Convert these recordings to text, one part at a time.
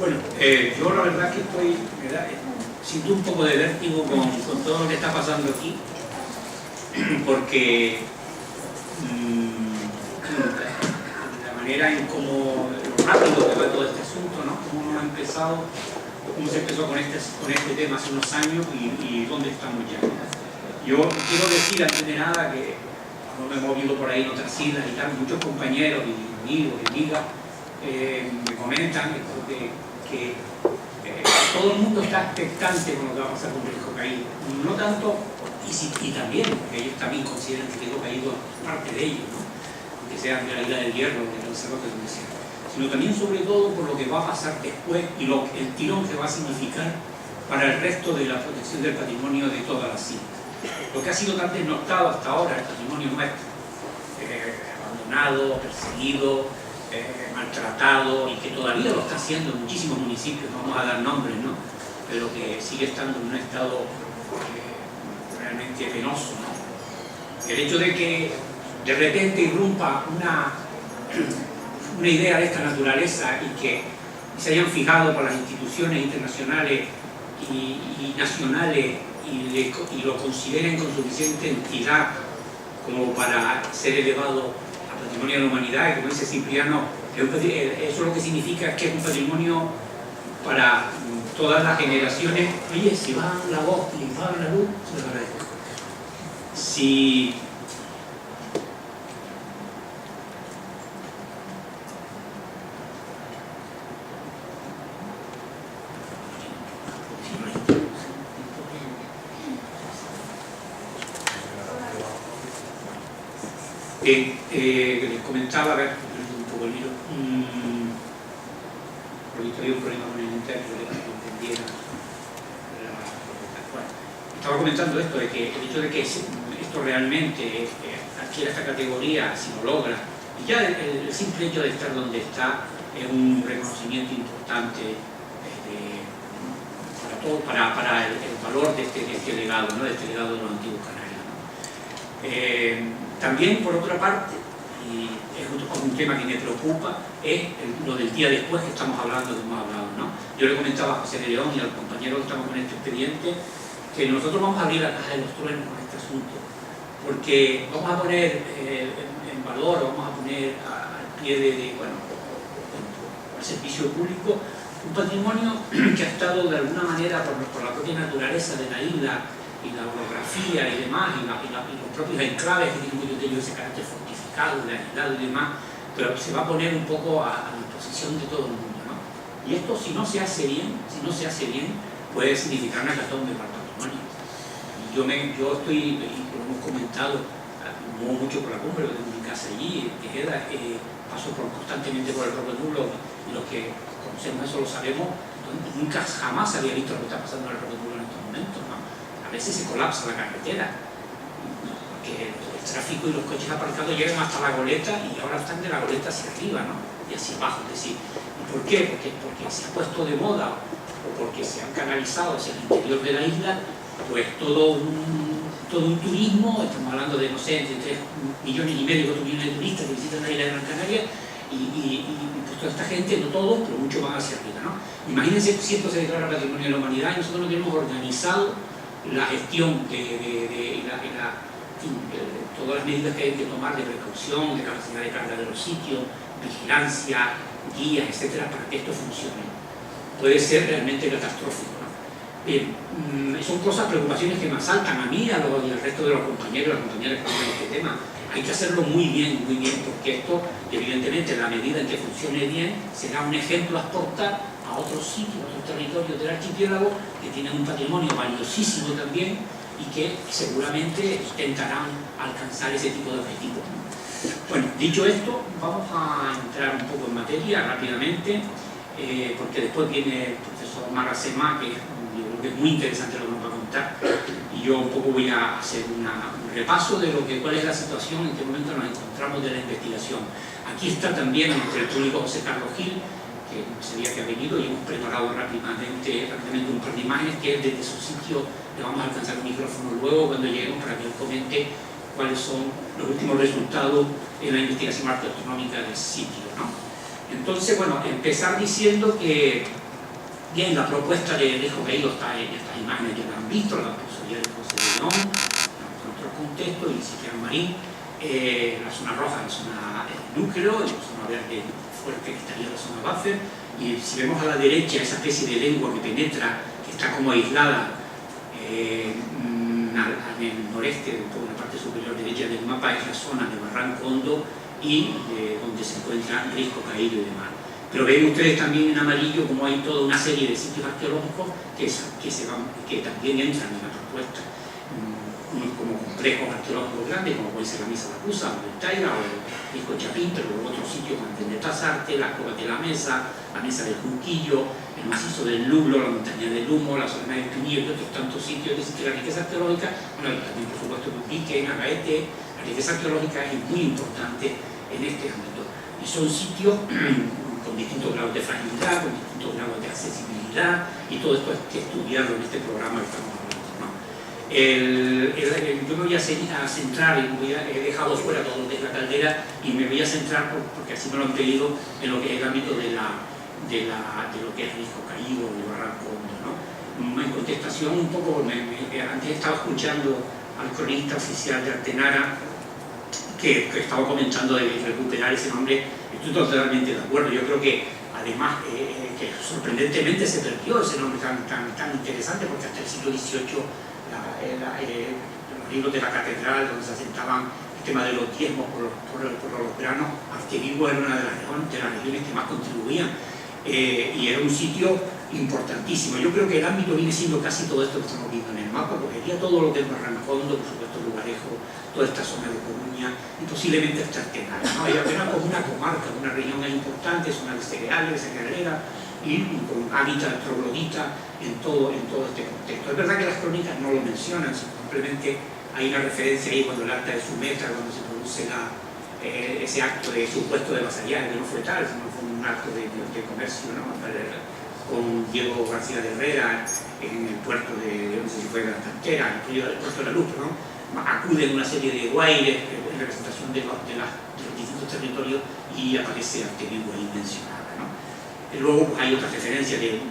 Bueno, yo la verdad es que siento un poco de vértigo con todo lo que está pasando aquí, porque la manera en cómo lo rápido que va todo este asunto, ¿no? Cómo se empezó con este tema hace unos años y dónde estamos ya. Yo quiero decir antes de nada que cuando me he movido por ahí en otras islas y tal, muchos compañeros y amigos y amigas me comentan que todo el mundo está expectante con lo que va a pasar con Riesgo Caído. No tanto, y también, porque ellos también consideran que Riesgo Caído es parte de ellos, ¿no? Aunque sean de la Isla del Hierro, de Lanzarote, donde sea. Sino también sobre todo por lo que va a pasar después y el tirón que va a significar para el resto de la protección del patrimonio de todas las islas. Lo que ha sido tan denostado hasta ahora, el patrimonio nuestro, abandonado, perseguido, maltratado, y que todavía lo está haciendo en muchísimos municipios, no vamos a dar nombres, ¿no? Pero que sigue estando en un estado realmente penoso, ¿no? El hecho de que de repente irrumpa una idea de esta naturaleza y que se hayan fijado por las instituciones internacionales y nacionales y lo consideren con suficiente entidad como para ser elevado a patrimonio de la humanidad, y como dice Cipriano, eso lo que significa es que es un patrimonio para todas las generaciones. Oye, si va la voz y va la luz, se lo agradezco. Si les comentaba, a ver, un poco el hilo, porque había un problema con el interno, que no entendiera bueno, estaba comentando esto, de que el hecho de que esto realmente adquiera esta categoría, si lo logra, y ya el simple hecho de estar donde está es un reconocimiento importante para el valor de este legado, ¿no? De este legado de los antiguos canarios, ¿no? También, por otra parte, y es un tema que me preocupa, es lo del día después que estamos hablando, ¿no? Yo le comentaba a José de León y al compañero que estamos con este expediente que nosotros vamos a abrir la caja de los truenos con este asunto, porque vamos a poner en valor, vamos a poner al pie al servicio público un patrimonio que ha estado de alguna manera por la propia naturaleza de la isla y la orografía y demás, y los propios enclaves que tienen muchos de ellos ese carácter fortificado, de aislado y demás, pero se va a poner un poco a disposición de todo el mundo, ¿no? Y esto, si no se hace bien, puede significar una hecatombe para el patrimonio. Y yo estoy, y lo hemos comentado, no mucho por la cumbre, pero tengo mi casa allí, Tejeda, paso constantemente por el Roque Nulo, y los que conocemos eso lo sabemos, nunca jamás había visto lo que está pasando en el Roque Nulo en estos momentos, ¿no? A veces se colapsa la carretera, porque el tráfico y los coches aparcados llegan hasta la goleta y ahora están de la goleta hacia arriba, ¿no? Y hacia abajo, es decir, ¿y por qué? Porque se ha puesto de moda o porque se han canalizado hacia el interior de la isla, pues todo un turismo, estamos hablando de, no sé, entre 3,5 millones y 4 millones de turistas que visitan la isla de Gran Canaria, y pues toda esta gente, no todos, pero muchos van hacia arriba, ¿no? Imagínense si esto se declara patrimonio de la humanidad y nosotros no tenemos organizado la gestión de todas las medidas que hay que tomar de precaución, de capacidad de carga de los sitios, vigilancia, guías, etcétera, para que esto funcione. Puede ser realmente catastrófico, ¿no? Bien, son cosas, preocupaciones que me asaltan a mí y al resto de los compañeros y las compañeras que tienen este tema. Hay que hacerlo muy bien, porque esto, evidentemente, en la medida en que funcione bien, será un ejemplo a exportar a otros sitios, a otros territorios del archipiélago que tienen un patrimonio valiosísimo también y que seguramente intentarán alcanzar ese tipo de objetivos. Bueno, dicho esto, vamos a entrar un poco en materia rápidamente, porque después viene el profesor Maracema, que yo creo que es muy interesante lo que nos va a contar, y yo un poco voy a hacer un repaso de cuál es la situación, en qué momento nos encontramos de la investigación. Aquí está también entre el público José Carlos Gil, que sería que ha venido, y hemos preparado rápidamente un par de imágenes que es desde su sitio. Le vamos a alcanzar un micrófono luego cuando lleguemos para que él comente cuáles son los últimos resultados en la investigación arqueoastronómica del sitio, ¿no? Entonces, bueno, empezar diciendo que Bien, la propuesta de Riesgo Caído está en estas imágenes, ya la han visto, la posibilidad de José de León, en otro contexto, y Cipriano Marín, la zona roja, la zona núcleo, y la zona verde fuerte que estaría la zona buffer, y si vemos a la derecha esa especie de lengua que penetra, que está como aislada en el noreste, un poco en la parte superior derecha del mapa, es la zona de Barranco Hondo y donde se encuentra Risco Caído y demás. Pero ven ustedes también en amarillo como hay toda una serie de sitios arqueológicos que también entran en la propuesta, como complejos arqueológicos grandes, como puede ser la Mesa de Acusa, o el Taira, o el Risco Chapín, pero luego otros sitios como el de Tazarte, las Cuevas de la Mesa del Junquillo, el macizo del Lublo, la montaña del Humo, la zona de Espinillo y otros tantos sitios. Es decir, que la riqueza arqueológica, bueno, también por supuesto en Upique, en Agaete, la riqueza arqueológica es muy importante en este ámbito. Y son sitios con distintos grados de fragilidad, con distintos grados de accesibilidad, y todo esto hay que estudiarlo en este programa que estamos hablando, ¿no? Yo me voy a centrar, he dejado fuera todo lo que es la caldera, y me voy a centrar, porque así me lo han pedido, en lo que es el ámbito de lo que es Risco Caído, de Barranco Hondo, ¿no? En contestación un poco, antes estaba escuchando al cronista oficial de Artenara, que estaba comentando de recuperar ese nombre. Estoy totalmente de acuerdo. Yo creo que además que sorprendentemente se perdió ese nombre tan interesante, porque hasta el siglo XVIII los libros de la catedral donde se asentaban el tema de los diezmos por los granos, Artevigo era una de las regiones que más contribuían, y era un sitio importantísimo. Yo creo que el ámbito viene siendo casi todo esto que estamos viendo en el mapa, porque sería todo lo que es Barranco Hondo, por supuesto Lugarejo, toda esta zona de Coruña y posiblemente hasta Artenara, ¿no? Hay Artenara como una comarca, una región importante, zona de cereales, cerealera, y con hábitat troglodita en todo este contexto. Es verdad que las crónicas no lo mencionan, simplemente hay una referencia ahí cuando el acta de Sumeta, cuando se produce ese acto de supuesto de vasallaje, que no fue tal, sino fue un acto de comercio, ¿no? Con Diego García de Herrera en el puerto no sé si fue de la Cantera, el puerto de la Luz, ¿no? Acuden una serie de guaires en representación de los distintos territorios, y aparece Artevigo ahí mencionada, ¿no? Luego pues, hay otras referencias de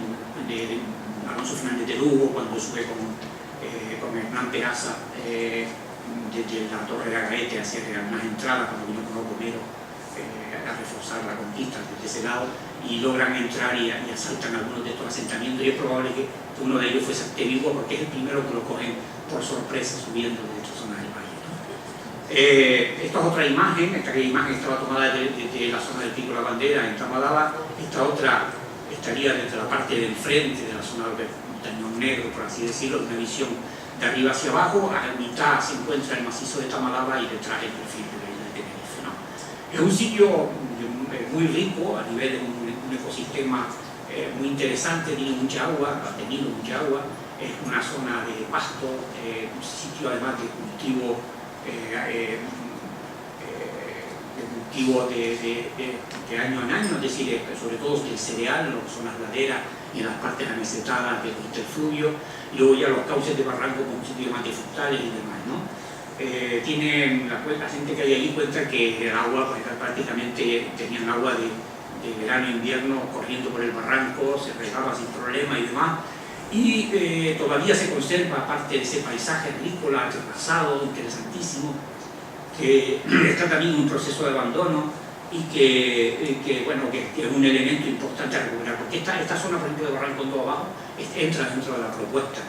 Alonso Fernández de Lugo cuando sube con Hernán Peraza desde la Torre de Agaete hacia unas entradas, cuando vino con Romero a reforzar la conquista desde ese lado, y logran entrar y asaltan algunos de estos asentamientos, y es probable que uno de ellos fuese Artevigo, porque es el primero que lo cogen por sorpresa subiendo de hecho zonas del valle, ¿no? Esta es otra imagen. Esta imagen estaba tomada desde la zona del Pico de la Bandera en Tamadaba. Esta otra estaría desde la parte del frente de la zona del Montañón Negro, por así decirlo, una visión de arriba hacia abajo. A la mitad se encuentra el macizo de Tamadaba y detrás el perfil de la isla de Tenerife, ¿no? Es un sitio muy rico a nivel de un ecosistema muy interesante, tiene mucha agua, ha tenido mucha agua, es una zona de pasto, un sitio además de cultivo de año en año, es decir, sobre todo el cereal, en las zonas laderas y en las partes amesetadas del interfluvio, y luego ya los cauces de barranco con un sitio más de frutales y demás, ¿no? La gente que hay allí cuenta que el agua, pues prácticamente tenían agua de verano e invierno corriendo por el barranco, se regaba sin problema y demás, y todavía se conserva parte de ese paisaje agrícola pasado, interesantísimo, que está también en un proceso de abandono, y que es un elemento importante a recuperar, porque esta zona, por ejemplo, de Barranco Hondo abajo entra dentro de la propuesta.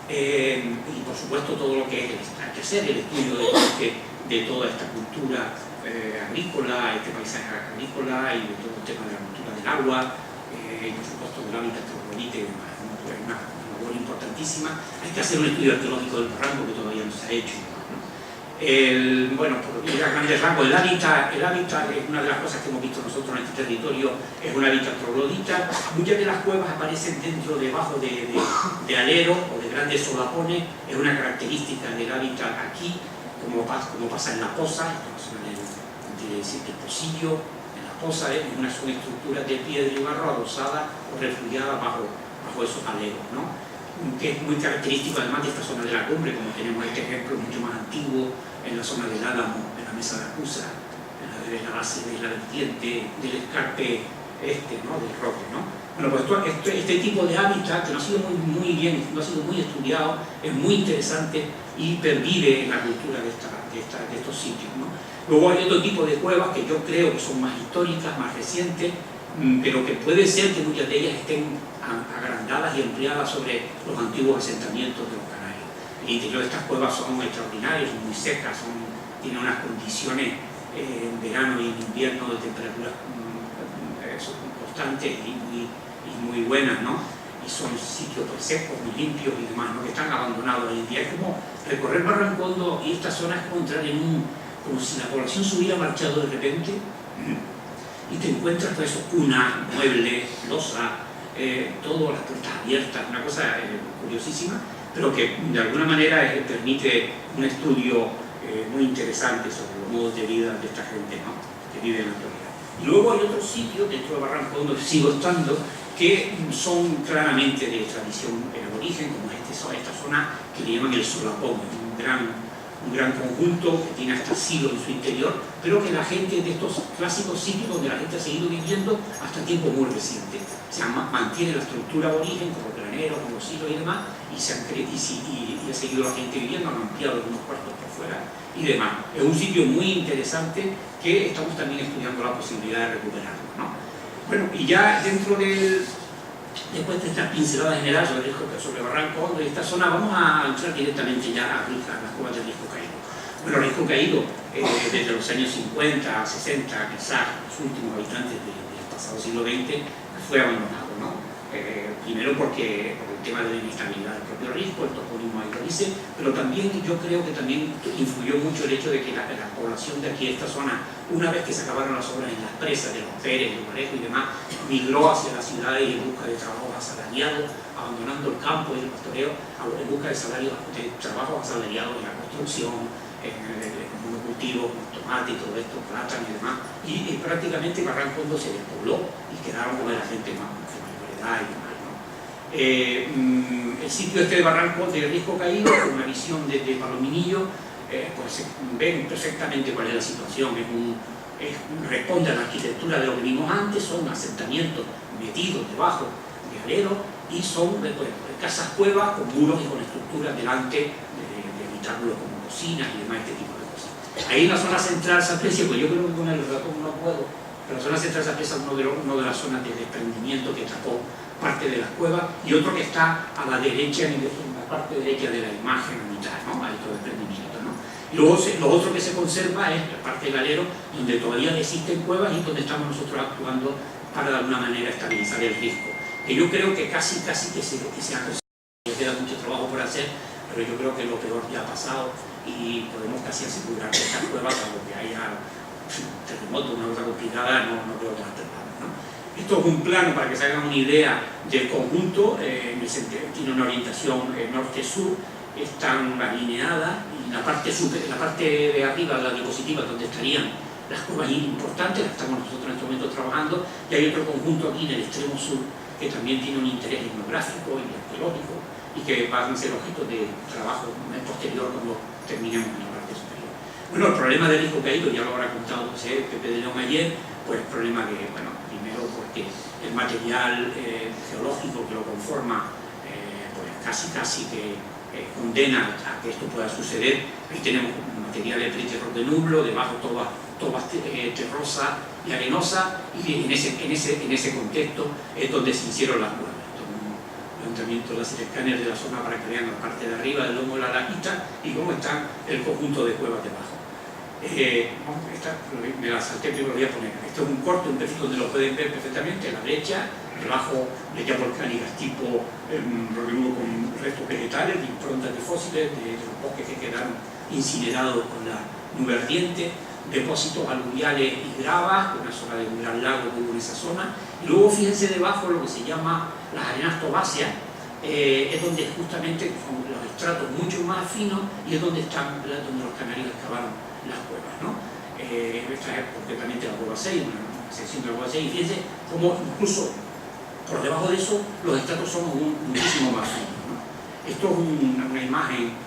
Y por supuesto todo lo que hay que hacer, el estudio de toda esta cultura agrícola, este paisaje agrícola, y de todo el tema de la cultura del agua, y por supuesto del hábitat troglodita y demás. Es una labor importantísima. Hay que hacer un estudio arqueológico del barranco que todavía no se ha hecho, ¿no? Bueno, por ir a grandes rasgos, el hábitat es una de las cosas que hemos visto nosotros en este territorio, es un hábitat troglodita. Muchas de las cuevas aparecen debajo de aleros o de grandes solapones. Es una característica del hábitat aquí, como pasa en la Poza, en la zona del Pocillo, en la Poza, una estructura de piedra y barro adosada o refugiada bajo esos aleros, ¿no? Que es muy característico además de esta zona de la cumbre, como tenemos este ejemplo mucho más antiguo en la zona del Álamo, en la Mesa de Acusa, en la base de la vertiente del escarpe ¿no? Del Roque, ¿no? Bueno, pues este tipo de hábitat que no ha sido muy bien, no ha sido muy estudiado, es muy interesante y pervive en la cultura de estos sitios, ¿no? Luego hay otro tipo de cuevas que yo creo que son más históricas, más recientes, pero que puede ser que muchas de ellas estén agrandadas y ampliadas sobre los antiguos asentamientos de los canarios. El interior de estas cuevas son extraordinarios, son muy secas, tienen unas condiciones en verano y en invierno de temperaturas constantes y muy buenas, ¿no? Y son sitios pues, secos, muy limpios y demás, ¿no? Que están abandonados hoy en día. Es como recorrer Barrancondo y esta zona es como entrar como si la población se hubiera marchado de repente y te encuentras pues cunas, muebles, losa, todo, las puertas abiertas, una cosa curiosísima, pero que de alguna manera permite un estudio muy interesante sobre los modos de vida de esta gente, ¿no? Que vive en la actualidad. Y luego hay otros sitios dentro de Barrancondo que sigo estando que son claramente de tradición aborigen, como esta zona que le llaman el Solapón, un gran conjunto que tiene hasta siglos en su interior, pero que la gente de estos clásicos sitios donde la gente ha seguido viviendo hasta tiempo muy reciente. Se mantiene la estructura aborigen, con los graneros, con los silos y demás, y ha seguido la gente viviendo, han ampliado algunos cuartos por fuera y demás. Es un sitio muy interesante que estamos también estudiando la posibilidad de recuperarlo, ¿no? Bueno, y ya dentro después de esta pincelada general sobre Barranco, de esta zona, vamos a entrar directamente ya a las cuevas del Risco Caído. Bueno, el Risco Caído, desde los años 50, 60, quizás los últimos habitantes del pasado siglo XX, fue abandonado, ¿no? Primero porque por el tema de la inestabilidad del propio Risco, el topónimo ahí lo dice, pero también yo creo que también influyó mucho el hecho de que la población de aquí, de esta zona, una vez que se acabaron las obras en las presas de los Pérez, de Parejo y demás, migró hacia las ciudades en busca de trabajos asalariados, abandonando el campo y el pastoreo, en busca de trabajos asalariados en la construcción, en el monocultivo, tomate y todo esto, plátano y demás, y prácticamente Barrancondo se despobló y quedaron con la gente más de mayor edad y demás, ¿no? El sitio este de Barranco de Risco Caído, con una visión desde Palominillo, pues ven perfectamente cuál es la situación. Responde a la arquitectura de lo que vimos antes, son asentamientos metidos debajo de aleros y son pues, casas cuevas con muros y con estructuras delante de habitáculos como cocinas y demás, este tipo de cosas. Ahí en la zona central se aprecia, pues yo creo que con el ratón no puedo, pero en la zona central se aprecia uno de las zonas de desprendimiento que tapó parte de las cuevas y otro que está a la derecha, en la parte derecha de la imagen a mitad, ¿no? Hay todo desprendimiento, ¿no? Y luego lo otro que se conserva es la parte del alero, donde todavía existen cuevas y donde estamos nosotros actuando para de alguna manera estabilizar el risco. Que yo creo que casi que se ha conseguido, queda mucho trabajo por hacer, pero yo creo que lo peor ya ha pasado y podemos casi asegurar que estas cuevas, salvo que haya terremoto, una cosa complicada, no creo que las tengamos, ¿no? Esto es un plano para que se hagan una idea del conjunto, tiene una orientación norte-sur, están alineadas y la parte de arriba, la diapositiva, donde estarían las cuevas importantes, las estamos nosotros en este momento trabajando, y hay otro conjunto aquí en el extremo sur que también tiene un interés etnográfico y arqueológico y que van a ser objeto de trabajo posterior cuando terminemos en la parte superior. Bueno, el problema del Risco Caído ya lo habrá contado Pepe de León ayer, pues el problema que, bueno, primero porque el material geológico que lo conforma pues casi que condena a que esto pueda suceder. Ahí tenemos material de tierra de nublo, debajo toba terrosa y arenosa, y en ese contexto es donde se hicieron las cuevas. Levantamiento de las escáneres de la zona para que vean la parte de arriba del lomo de la laquita y cómo está el conjunto de cuevas debajo. Me la salté, pero lo voy a poner. Esto es un corte, un perfil donde lo pueden ver perfectamente. A la derecha, debajo bellas volcánicas tipo remenudo con restos vegetales, de improntas de fósiles, de los bosques que quedaron incinerados con la nube ardiente, depósitos aluviales y gravas, una zona de un gran lago que hubo en esa zona. Y luego fíjense debajo lo que se llama las arenas tobáceas, es donde justamente son los estratos mucho más finos y es donde los canarios excavaron las cuevas, ¿no? Esta es concretamente la cueva 6, una sección de la cueva 6, y fíjense cómo incluso por debajo de eso los estratos son muchísimo más finos, ¿no? Esto es una imagen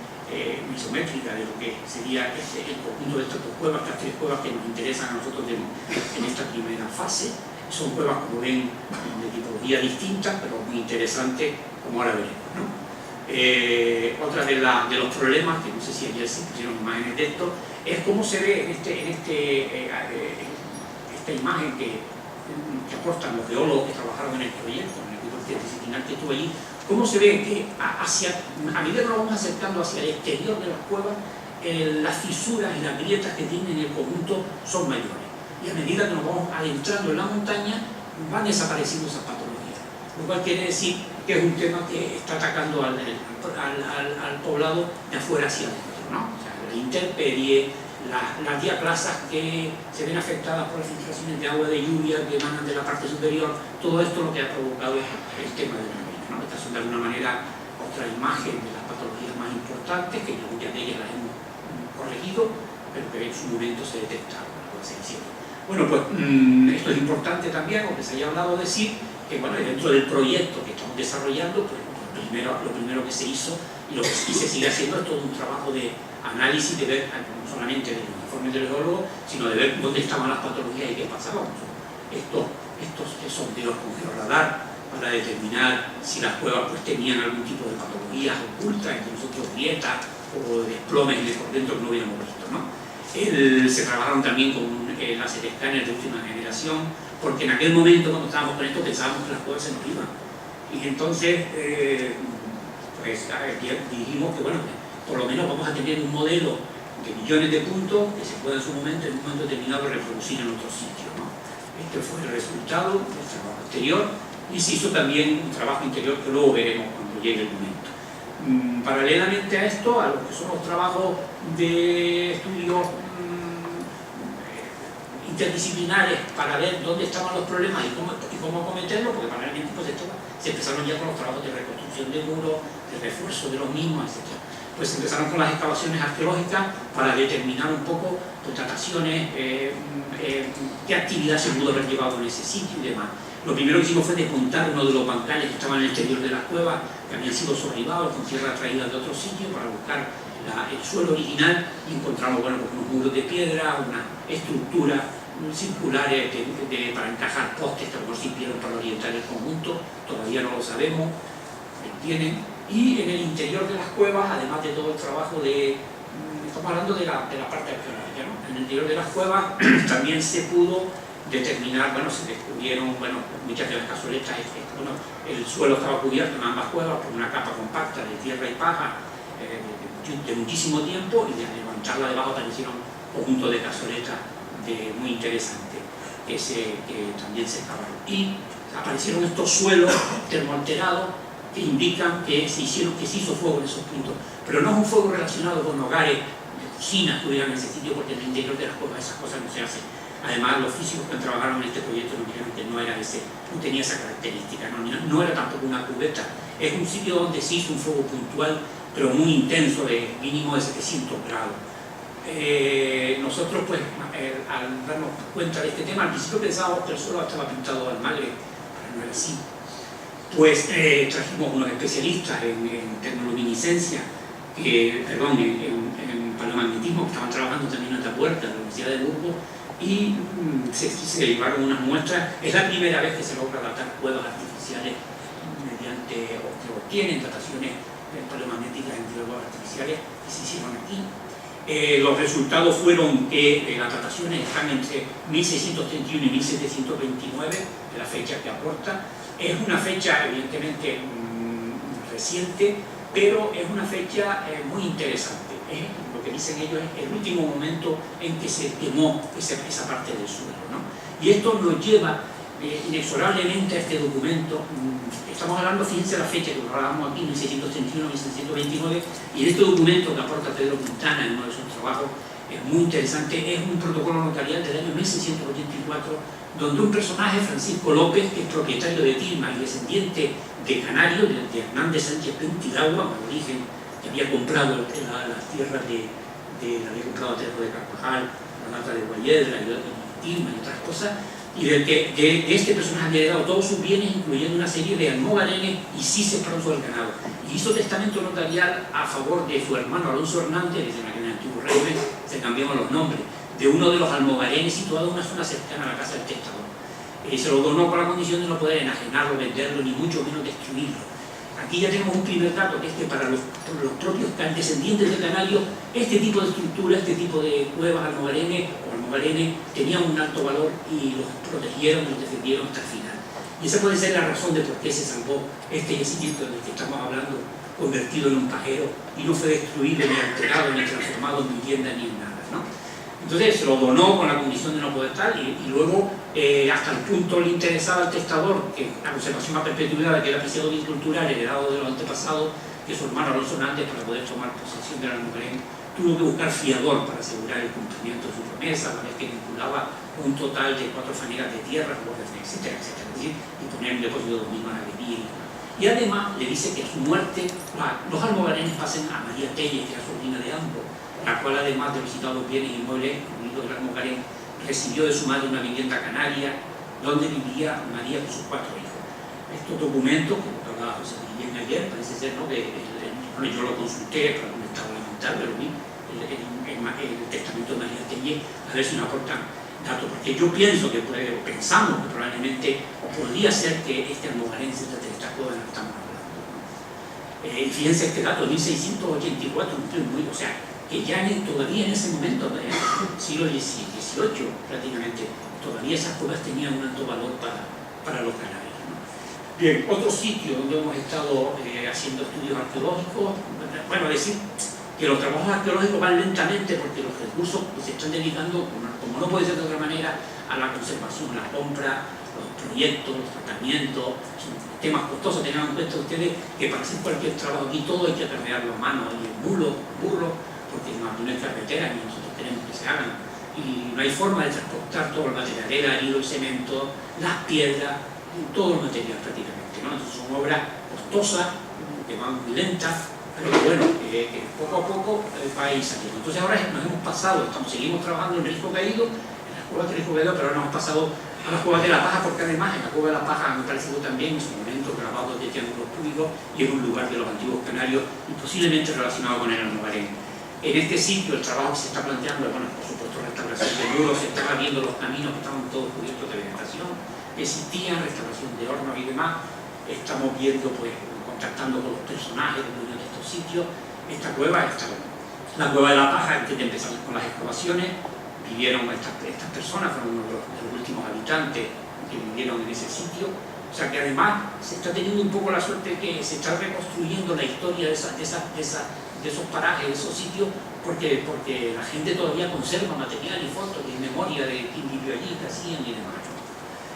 isométrica de lo que sería el conjunto de estas dos cuevas, estas tres cuevas que nos interesan a nosotros en esta primera fase. Son cuevas, como ven, de tipología distinta, pero muy interesantes, como ahora veremos, ¿no? Otra de los problemas, que no sé si ayer se pusieron imágenes de esto, es cómo se ve esta imagen que aportan los geólogos que trabajaron en el proyecto, en el equipo interdisciplinar que estuvo allí, cómo se ve que a medida que nos vamos acercando hacia el exterior de las cuevas, las fisuras y las grietas que tienen en el conjunto son mayores. Y a medida que nos vamos adentrando en la montaña, van desapareciendo esas patologías. Lo cual quiere decir que es un tema que está atacando al poblado de afuera hacia adentro, ¿no? O sea, la intemperie, las diaplasas que se ven afectadas por las filtraciones de agua de lluvia que emanan de la parte superior, todo esto es lo que ha provocado el tema de la mina, ¿no? Estas son de alguna manera otra imagen de las patologías más importantes, que muchas de ellas las hemos corregido, pero que en su momento se detectaron, por así decirlo. Bueno, pues esto es importante también, aunque se haya hablado de decir que bueno, dentro del proyecto que estamos desarrollando, pues lo primero que se hizo y se sigue haciendo es todo un trabajo de análisis, de ver no solamente de los informes de los geólogos, sino de ver dónde estaban las patologías y qué pasaba. Estos sondeos con georradar para determinar si las cuevas pues tenían algún tipo de patologías ocultas, entre nosotros grietas o desplomes por dentro que no hubiéramos visto, ¿no? Se trabajaron también con láser escáner de última generación, porque en aquel momento cuando estábamos con esto pensábamos que las cuevas se nos iban. Y entonces pues dijimos que bueno, por lo menos vamos a tener un modelo de millones de puntos que se pueda en un momento determinado reproducir en otros sitios, ¿no? Este fue el resultado del trabajo exterior, y se hizo también un trabajo interior que luego veremos cuando llegue el momento. Paralelamente a esto, a lo que son los trabajos de estudios interdisciplinares para ver dónde estaban los problemas y cómo acometerlos, porque paralelamente pues, se empezaron ya con los trabajos de reconstrucción de muros, de refuerzo de los mismos, etc. Pues empezaron con las excavaciones arqueológicas para determinar un poco pues, dataciones, qué actividad se pudo haber llevado en ese sitio y demás. Lo primero que hicimos fue desmontar uno de los bancales que estaban en el exterior de las cuevas, que habían sido sobrelevados con tierra traída de otro sitio para buscar el suelo original, y encontramos bueno, pues unos muros de piedra, una estructura circulares para encajar postes que a lo mejor sirvieron para orientar el conjunto, todavía no lo sabemos, tienen. Y en el interior de las cuevas, además de todo el trabajo estamos hablando de la parte arqueológica, ¿no? En el interior de las cuevas también se pudo determinar, bueno, se descubrieron, bueno, muchas de las cazoletas, bueno, el suelo estaba cubierto en ambas cuevas por una capa compacta de tierra y paja de muchísimo tiempo, y de levantarla debajo aparecieron conjuntos de cazoletas muy interesantes que también se excavaron. Y aparecieron estos suelos termoalterados que indican que se hizo fuego en esos puntos, pero no es un fuego relacionado con hogares de cocinas que hubieran en ese sitio, porque en el interior de las cuevas esas cosas no se hacen. Además, los físicos que trabajaron en este proyecto nos dijeron que no tenía esa característica, no era tampoco una cubeta. Es un sitio donde se hizo un fuego puntual, pero muy intenso, de mínimo de 700 grados. Nosotros, pues, al darnos cuenta de este tema, al principio pensábamos que el suelo estaba pintado al magre, pero no era así. Pues trajimos unos especialistas en termoluminiscencia, en palomagnetismo, que estaban trabajando también en Atapuerca, en la Universidad de Burgos, y se llevaron unas muestras. Es la primera vez que se logra datar cuevas artificiales mediante, o que obtienen dataciones palomagnéticas entre cuevas artificiales que se hicieron aquí. Los resultados fueron que las dataciones están entre 1631 y 1729, de la fecha que aporta. Es una fecha evidentemente reciente, pero es una fecha muy interesante. Lo que dicen ellos es el último momento en que se quemó esa parte del suelo, ¿no? Y esto nos lleva inexorablemente a este documento. Estamos hablando, fíjense la fecha que hablábamos aquí, 1631, 1629, y en este documento que aporta Pedro Quintana en uno de sus trabajos, es muy interesante. Es un protocolo notarial del año 1684, donde un personaje, Francisco López, que es propietario de Tilma y descendiente de Canario, de Hernández Sánchez Pentiragua, de origen, que había comprado las tierras había comprado a Terro de Carvajal, la Mata de Guayedra y Tilma y otras cosas, y de este personaje había heredado todos sus bienes, incluyendo una serie de almogarenes y cises para uso del ganado. Y hizo testamento notarial a favor de su hermano Alonso Hernández, desde en el antiguo régimen se cambiaban los nombres, de uno de los almogarenes situado en una zona cercana a la casa del testador. Se lo donó con la condición de no poder enajenarlo, venderlo, ni mucho menos destruirlo. Aquí ya tenemos un primer dato, que es que para los propios descendientes de Canario, este tipo de estructura, este tipo de cuevas almogarenes tenían un alto valor y los protegieron y los defendieron hasta el final. Y esa puede ser la razón de por qué se salvó este sitio del que estamos hablando, convertido en un pajero, y no fue destruido, ni alterado, ni transformado en vivienda, ni en nada, ¿no? Entonces se lo donó con la condición de no poder estar, y luego hasta el punto le interesaba al testador que la conservación a perpetuidad de aquel apreciado bien cultural heredado de los antepasados, que su hermano Alonso Hernández, para poder tomar posesión del almogarén, tuvo que buscar fiador para asegurar el cumplimiento de su promesa, a la vez que vinculaba un total de 4 fanegas de tierra, etcétera, etcétera, es decir, y poner en depósito de misma ganadería. Y además le dice que a su muerte los almogarenes pasen a María Telle, que era sobrina de ambos, la cual, además de los citados bienes inmuebles, incluido el almogarén, recibió de su madre una vivienda canaria donde vivía María con sus 4 hijos. Estos documentos, como hablaba José Guillén ayer, parece ser, ¿no?, que yo lo consulté para un estado lamentable, pero el testamento de María Telle, a ver si nos aportan datos, porque yo pienso que pensamos que probablemente podría ser que este almogarén se trate de esta cueva de la que estamos hablando, ¿no? Y fíjense este dato, 1684, o sea, que ya todavía en ese momento, en el siglo XVIII prácticamente, todavía esas cuevas tenían un alto valor para los canarios, ¿no? Bien, otro sitio donde hemos estado haciendo estudios arqueológicos, bueno, decir que los trabajos arqueológicos van lentamente porque los recursos se están dedicando, como no puede ser de otra manera, a la conservación, la compra, los proyectos, los tratamientos, son temas costosos. Tengan en cuenta ustedes que para hacer cualquier trabajo aquí todo hay que acarrearlo a mano, y el burro, porque no hay carreteras ni nosotros queremos que se hagan, y no hay forma de transportar todo el material, el arilo, el cemento, las piedras, todo el material prácticamente, ¿no? Entonces son obras costosas, que van muy lentas, pero bueno, que poco a poco va a ir saliendo. Entonces ahora nos hemos pasado, seguimos trabajando en Risco Caído, en las cuevas de Risco Caído, pero ahora nos hemos pasado a las cuevas de la Paja, porque además en la cueva de la Paja me pareció también en su momento grabados de triángulos cúbicos, y es un lugar de los antiguos canarios y posiblemente relacionado con el almogarén. En este sitio el trabajo que se está planteando, bueno, por supuesto, restauración de muros, se están abriendo los caminos que estaban todos cubiertos de vegetación, existían, restauración de hornos y demás. Estamos viendo, pues, contactando con los personajes de estos sitios. Esta cueva, la cueva de la Paja, antes de empezar con las excavaciones, vivieron estas personas, fueron uno de los últimos habitantes que vivieron en ese sitio. O sea que además se está teniendo un poco la suerte de que se está reconstruyendo la historia de esos parajes, de esos sitios, porque la gente todavía conserva material y fotos y memoria de quién vivió allí, qué hacían y demás.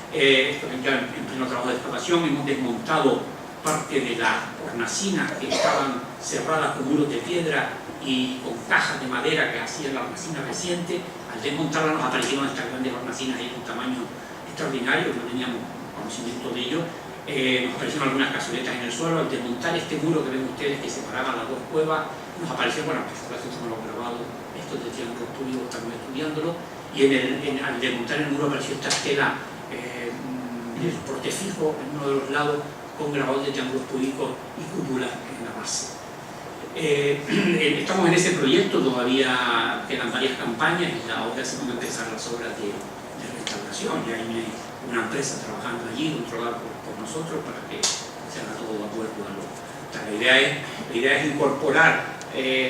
Ya en pleno trabajo de excavación hemos desmontado parte de las hornacinas que estaban cerradas con muros de piedra y con cajas de madera que hacían la hornacina reciente. Al desmontarla nos aparecieron estas grandes hornacinas de un tamaño extraordinario, no teníamos conocimiento de ello. Nos aparecieron algunas cazoletas en el suelo. Al desmontar este muro que ven ustedes que separaban las dos cuevas, nos apareció, bueno, pues por eso estamos grabados, estos de triángulos cúbicos, estamos estudiándolo, y al desmontar el muro apareció esta estela de soporte fijo en uno de los lados, con grabados de triángulos cúbicos y cúpulas en la base. Estamos en ese proyecto, todavía quedan varias campañas y ahora se van a empezar las obras de restauración. Ya hay una empresa trabajando allí, controlada por nosotros, para que se haga todo de acuerdo a lo. La idea es incorporar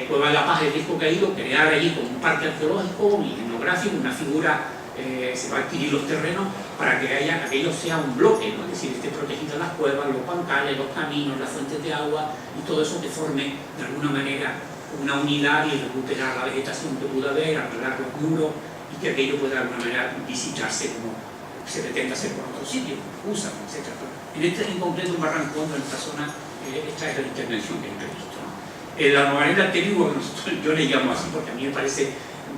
Cueva de la Paja y Risco Caído, crear allí como un parque arqueológico y etnográfico, una figura. Se va a adquirir los terrenos para que aquello sea un bloque, ¿no? Es decir, esté protegidas las cuevas, los bancales, los caminos, las fuentes de agua, y todo eso que forme de alguna manera una unidad y recuperar la vegetación que pudo haber, arreglar los muros, y que aquello pueda de alguna manera visitarse como se pretende hacer por otros sitios, USA, etc. En concreto en Barrancondo, en esta zona, esta es la intervención que he previsto, ¿no? El almogarén de Alterigo, yo le llamo así porque a mí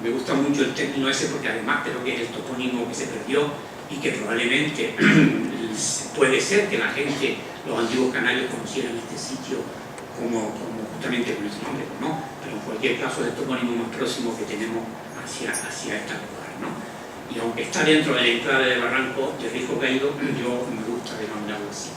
me gusta mucho el término ese, porque además creo que es el topónimo que se perdió y que probablemente puede ser que la gente, los antiguos canarios, conocieran este sitio como justamente con ese nombre, ¿no? Pero en cualquier caso es el topónimo más próximo que tenemos hacia este lugar, ¿no? Y aunque está dentro de la enclave de Barranco de Risco Caído, yo me gusta denominarlo así.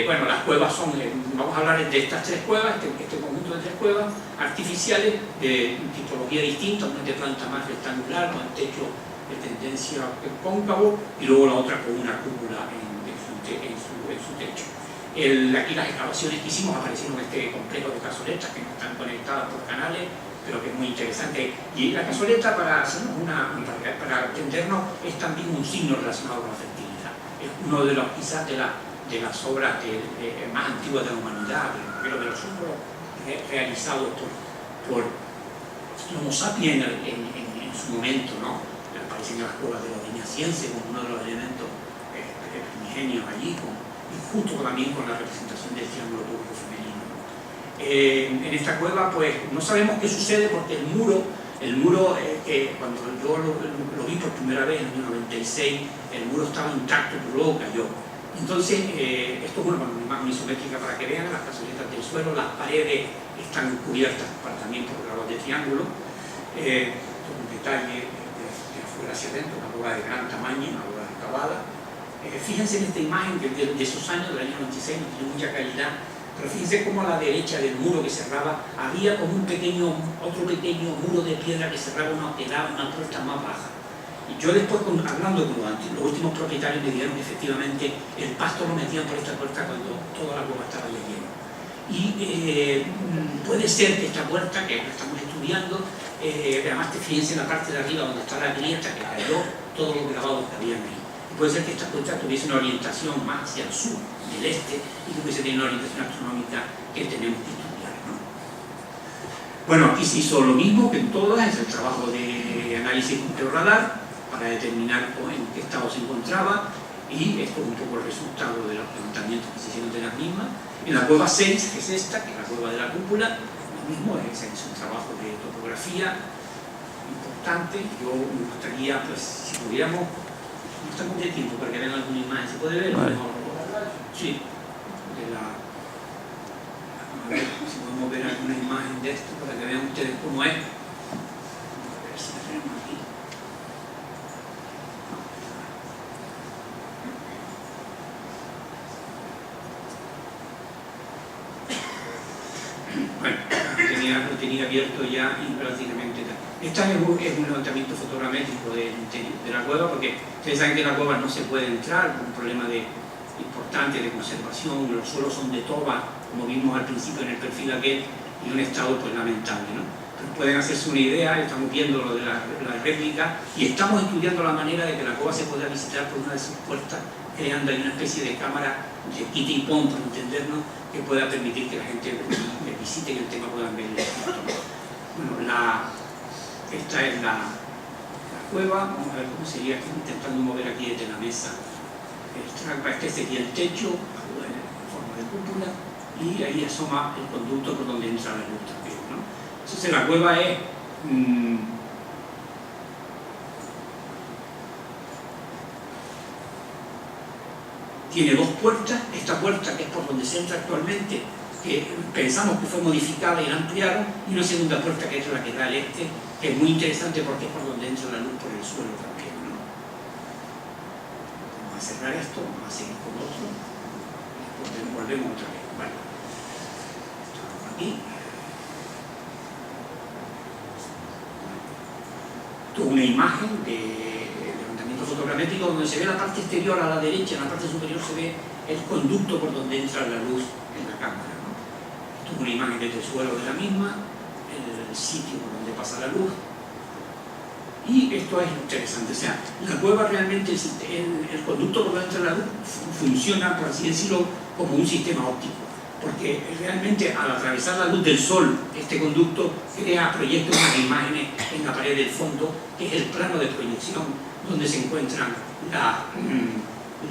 Bueno, las cuevas son, vamos a hablar de estas 3 cuevas, este conjunto de 3 cuevas artificiales de tipología distinta, una de planta más rectangular, con el techo de tendencia cóncavo, y luego la otra con una cúpula en su techo. Aquí las excavaciones que hicimos aparecieron en este complejo de cazoletas que no están conectadas por canales, pero que es muy interesante. Y la cazoleta, para entendernos, es también un signo relacionado con la fertilidad. Es uno de los, quizás, de las obras más antiguas de la humanidad, pero de los símbolos realizados por Homo sapiens en su momento, ¿no? Aparecen en las cuevas de los Viñacienses como uno de los elementos primigenios allí, y justo también con la representación del triángulo público femenino. En esta cueva, pues, no sabemos qué sucede porque el muro cuando yo lo vi por primera vez en el año 96, el muro estaba intacto, pero luego cayó. Entonces, esto es una imagen isométrica para que vean las cazoletas del suelo, las paredes están cubiertas también por grabados de triángulo. Esto es un detalle de afuera hacia adentro, una cueva de gran tamaño, una cueva excavada. Fíjense en esta imagen que de esos años, del año 96, no tiene mucha calidad, pero fíjense cómo a la derecha del muro que cerraba había como otro pequeño muro de piedra que cerraba una puerta más baja. Y yo después, hablando con los últimos propietarios, me dijeron que efectivamente el pasto lo metían por esta puerta cuando toda la cueva estaba de lleno. Y puede ser que esta puerta, que la estamos estudiando, además fíjense en la parte de arriba donde está la grieta que cayó todos los grabados que habían ahí. Puede ser que esta puerta tuviese una orientación más hacia el sur, del este, y que pudiese tener una orientación astronómica que tenemos que estudiar, ¿no? Bueno, aquí se hizo lo mismo que en todas, es el trabajo de análisis con radar para determinar en qué estado se encontraba, y esto es un poco el resultado de los levantamientos que se hicieron de las mismas. En la cueva 6, que es esta, que es la cueva de la cúpula, lo mismo, se hizo un trabajo de topografía importante. Yo me gustaría, pues, si pudiéramos, no estamos de tiempo para que vean alguna imagen, ¿se puede ver? Vale. Sí, a ver si podemos ver alguna imagen de esto para que vean ustedes cómo es. A ver si la tenemos aquí. Bueno, lo tenía abierto ya y prácticamente tal. Esta es un levantamiento fotogramétrico de la cueva, porque ustedes saben que en la cueva no se puede entrar por un problema importante de conservación, los suelos son de toba, como vimos al principio en el perfil aquel, y un estado pues lamentable, ¿no? Pero pueden hacerse una idea, estamos viendo lo de la réplica, y estamos estudiando la manera de que la cueva se pueda visitar por una de sus puertas, creando ahí una especie de cámara de quita y pon, para entendernos, que pueda permitir que la gente visite y el tema puedan ver el efecto. Bueno, esta es la cueva, vamos a ver cómo sería, intentando mover aquí desde la mesa. Este sería el techo, en forma de cúpula, y ahí asoma el conducto por donde entra la luz también, ¿no? Entonces la cueva es tiene dos puertas. Esta puerta, que es por donde se entra actualmente, que pensamos que fue modificada y la ampliaron, y una segunda puerta que es la que da al este, que es muy interesante porque es por donde entra la luz por el suelo también, ¿no? Vamos a cerrar esto, vamos a seguir con otro, y después volvemos otra vez. Vale. Estamos aquí. Esto es una imagen de levantamiento fotogramétrico donde se ve la parte exterior a la derecha, en la parte superior se ve el conducto por donde entra la luz en la cámara, ¿no? Esto es una imagen desde el suelo de la misma, el sitio por donde pasa la luz. Y esto es interesante, o sea, la cueva realmente, el conducto por donde entra la luz funciona, por así decirlo, como un sistema óptico, porque realmente al atravesar la luz del sol, este conducto proyecta unas imágenes en la pared del fondo, que es el plano de proyección donde se encuentran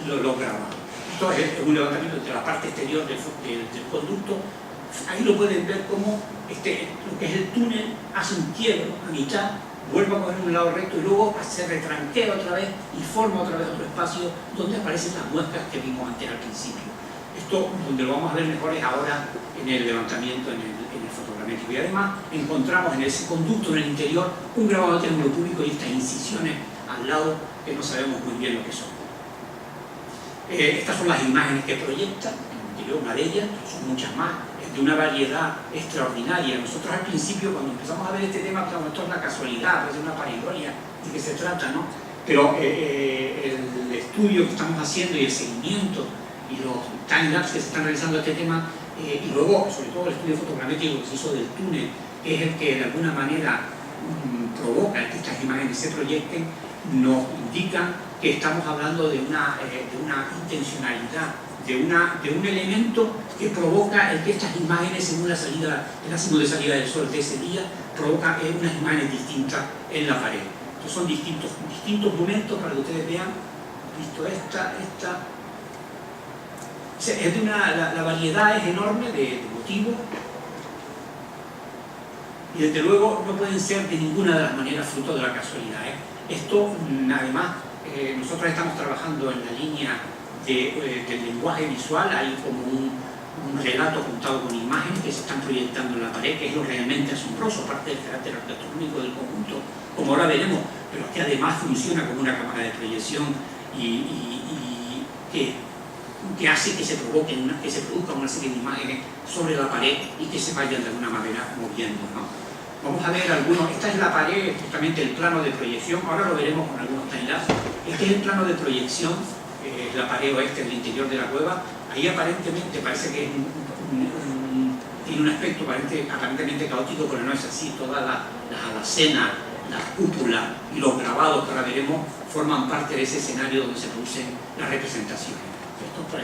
los grabados. Esto es un levantamiento de la parte exterior del conducto. Ahí lo pueden ver como lo que es el túnel hace un quiebro a mitad, vuelve a coger un lado recto y luego se retranquea otra vez y forma otra vez otro espacio donde aparecen las muescas que vimos antes al principio. Esto, donde lo vamos a ver mejor, es ahora en el levantamiento, en el fotogramétrico. Y además encontramos en ese conducto, en el interior, un grabado de triángulo público y estas incisiones al lado que no sabemos muy bien lo que son. Estas son las imágenes que proyectan, una de ellas, son muchas más, de una variedad extraordinaria. Nosotros al principio, cuando empezamos a ver este tema, pensamos, esto es una casualidad, es una pareidolia, de qué se trata, ¿no? Pero el estudio que estamos haciendo y el seguimiento y los time-lapse que se están realizando a este tema, y luego, sobre todo, el estudio fotogramétrico que se hizo del túnel, que es el que de alguna manera provoca que estas imágenes se proyecten, nos indican que estamos hablando de una intencionalidad, de un elemento que provoca el que estas imágenes, según la salida, el ángulo de salida del sol de ese día, provoca unas imágenes distintas en la pared. Entonces son distintos momentos para que ustedes vean, visto esta. O sea, la variedad es enorme de motivos, y desde luego no pueden ser de ninguna de las maneras fruto de la casualidad. Esto, además, nosotros estamos trabajando en la línea del lenguaje visual. Hay como un relato contado con imágenes que se están proyectando en la pared, que es lo realmente asombroso, aparte del carácter arquitectónico del conjunto, como ahora veremos, pero que además funciona como una cámara de proyección y que hace que se produzca una serie de imágenes sobre la pared y que se vayan de alguna manera moviendo, ¿no? Vamos a ver algunos. Esta es la pared, justamente el plano de proyección. Ahora lo veremos con algunos timelapse. Este es el plano de proyección, la pared oeste del interior de la cueva. Ahí aparentemente parece que tiene un aspecto aparentemente caótico, pero no es así. Todas las alacenas, las cúpulas y los grabados que ahora veremos forman parte de ese escenario donde se producen las representaciones. Esto fue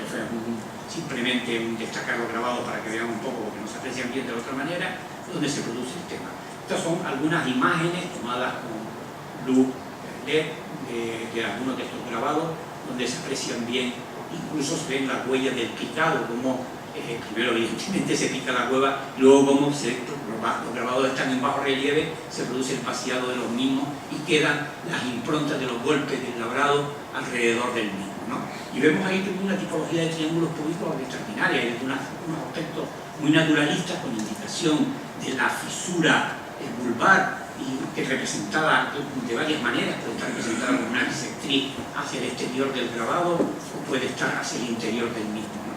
simplemente destacar los grabados para que vean un poco, porque no se aprecian bien de otra manera, donde se produce el tema. Estas son algunas imágenes tomadas con luz LED de algunos de estos grabados, donde se aprecian bien, incluso se ven las huellas del picado, como primero evidentemente se pica la cueva, luego como los grabados están en bajo relieve, se produce el vaciado de los mismos y quedan las improntas de los golpes del labrado alrededor del mismo, ¿no? Y vemos ahí también una tipología de triángulos cúbicos extraordinaria, hay unos aspectos muy naturalistas con indicación de la fisura vulvar, y que representada de varias maneras, puede estar representada como una bisectriz hacia el exterior del grabado o puede estar hacia el interior del mismo, ¿no?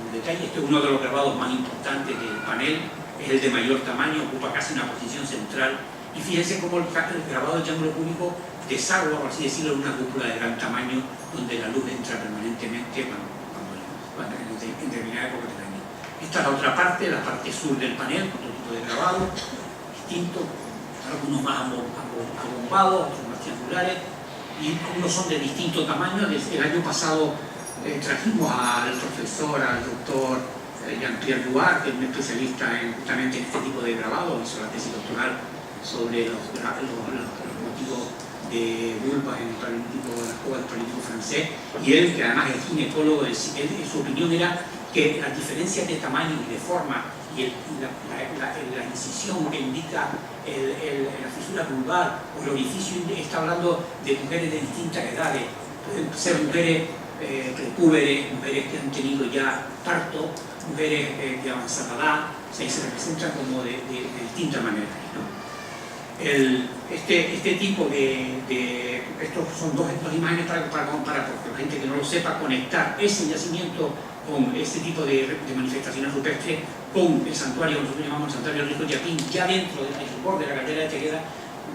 En detalle, este es uno de los grabados más importantes del panel, es el de mayor tamaño, ocupa casi una posición central, y fíjense cómo el grabado de triángulo cúbico desagua, por así decirlo, en una cúpula de gran tamaño donde la luz entra permanentemente cuando en determinada época del año. Esta es la otra parte, la parte sur del panel, otro tipo de grabado distinto, algunos más abombados, otros más triangulares, y unos son de distinto tamaño. Desde el año pasado trajimos al profesor, al doctor Jean-Pierre Duarte, que es un especialista justamente en este tipo de grabado, hizo la tesis doctoral sobre los motivos de vulvas en el paleolítico, la cueva del paleolítico francés, y él, que además es ginecólogo, su opinión era que las diferencias de tamaño y de forma y la incisión que indica la fisura vulvar o el orificio, está hablando de mujeres de distintas edades, pueden ser mujeres prepúberes, mujeres que han tenido ya parto, mujeres de avanzada edad, o sea, se representan como de distintas maneras, ¿no? Este tipo estos son dos imágenes para comparar, porque la gente que no lo sepa, conectar ese yacimiento con este tipo de manifestaciones rupestres con el santuario, nosotros llamamos el santuario Rico Yapín, ya dentro del borde de la caldera de Tegueda.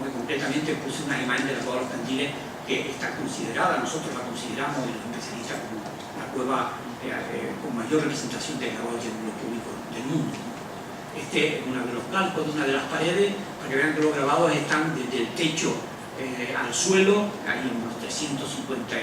Muy concretamente puse una imagen de la cueva de los Candiles que está considerada, nosotros la consideramos y los especialistas como la cueva con mayor representación de grabado de triángulo cúbico del mundo. Este es uno de los calcos de una de las paredes, para que vean que los grabados están desde el techo al suelo, hay unos 350,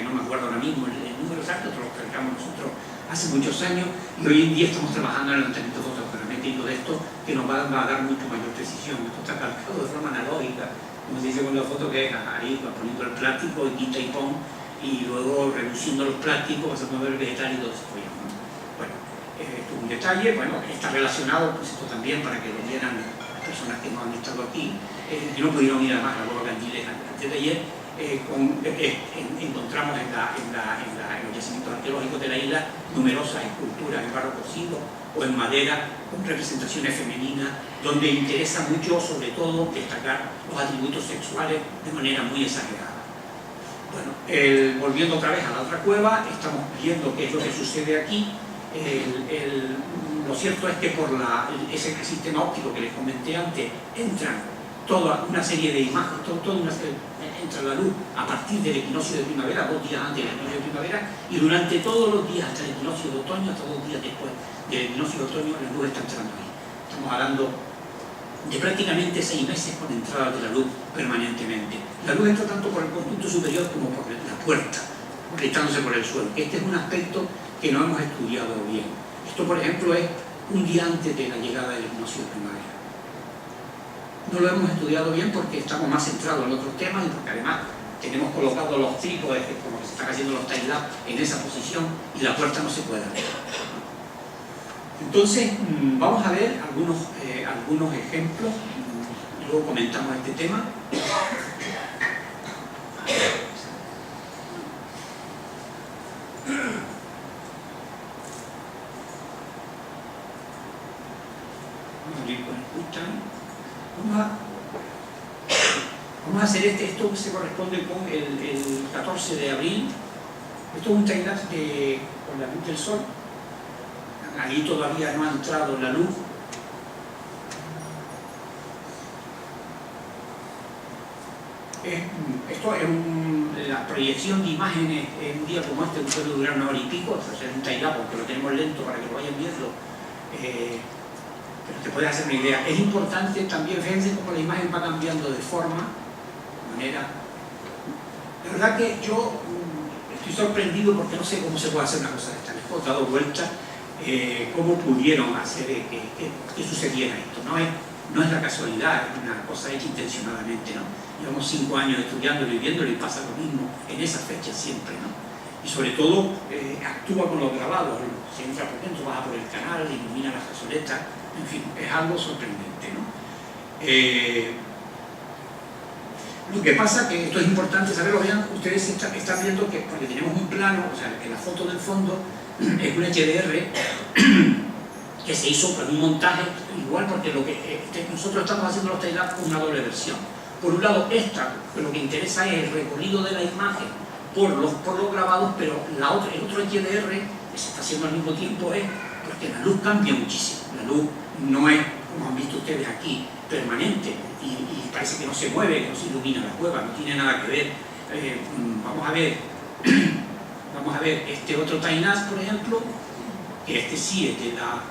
no me acuerdo ahora mismo el número exacto, pero lo cargamos nosotros hace muchos años, y hoy en día estamos trabajando en el levantamiento fotogramétrico de esto, que nos va a dar mucho mayor precisión. Esto está calcado de forma analógica, como se dice con la foto, que es ahí, poniendo el plástico, y quita y pon, y luego reduciendo los plásticos, pasando a ver el vegetal y todo eso. Bueno, esto es un detalle, bueno, está relacionado, pues esto también, para que lo vieran las personas que no han estado aquí, que no pudieron ir además a la cueva Candiles antes de ayer. Encontramos en los yacimientos arqueológicos de la isla numerosas esculturas en barro cocido o en madera con representaciones femeninas, donde interesa mucho, sobre todo, destacar los atributos sexuales de manera muy exagerada. Bueno, volviendo otra vez a la otra cueva, estamos viendo qué es lo que sucede aquí. Lo cierto es que por ese sistema óptico que les comenté antes, entran toda una serie de imágenes, entra la luz a partir del equinoccio de primavera, 2 días antes del equinoccio de primavera, y durante todos los días hasta el equinoccio de otoño, hasta 2 días después del equinoccio de otoño, la luz está entrando ahí. Estamos hablando de prácticamente 6 meses con entrada de la luz permanentemente. La luz entra tanto por el conducto superior como por la puerta, proyectándose por el suelo. Este es un aspecto que no hemos estudiado bien. Esto, por ejemplo, es un día antes de la llegada del equinoccio de primavera. No lo hemos estudiado bien porque estamos más centrados en otros temas y porque además tenemos colocados los trípodes, como que se están haciendo los time-lapse, en esa posición y la puerta no se puede abrir. Entonces, vamos a ver algunos ejemplos y luego comentamos este tema. Vamos a abrir con el QuickTime. Vamos a hacer esto que se corresponde con el 14 de abril. Esto es un time-lapse con la luz del sol. Ahí todavía no ha entrado la luz. Esto es la proyección de imágenes en un día como este, que puede durar 1 hora y pico, o sea, es un time-lapse porque lo tenemos lento para que lo vayan viendo. Pero te puedes hacer una idea. Es importante también, fíjense cómo la imagen va cambiando de forma, de manera. La verdad que yo estoy sorprendido porque no sé cómo se puede hacer una cosa de esta. Les he dado vuelta cómo pudieron hacer que sucediera esto. No es la casualidad, es una cosa hecha intencionadamente, ¿no? Llevamos 5 años estudiándolo y viéndolo y pasa lo mismo en esas fechas siempre, ¿no? Y sobre todo actúa con los grabados, ¿no? Si entra por dentro, baja por el canal, ilumina la cazoleta, en fin, es algo sorprendente, ¿no? Lo que pasa que esto es importante saberlo, vean, ustedes están viendo que, porque tenemos un plano, o sea, que la foto del fondo es un HDR que se hizo con un montaje igual, porque nosotros estamos haciendo los time-lapse con una doble versión. Por un lado, lo que interesa es el recorrido de la imagen por los grabados, pero el otro HDR que se está haciendo al mismo tiempo es porque la luz cambia muchísimo. La luz no es, como han visto ustedes aquí, permanente y parece que no se mueve, que no se ilumina la cueva, no tiene nada que ver. Vamos a ver este otro time-lapse, por ejemplo, que este sí es de la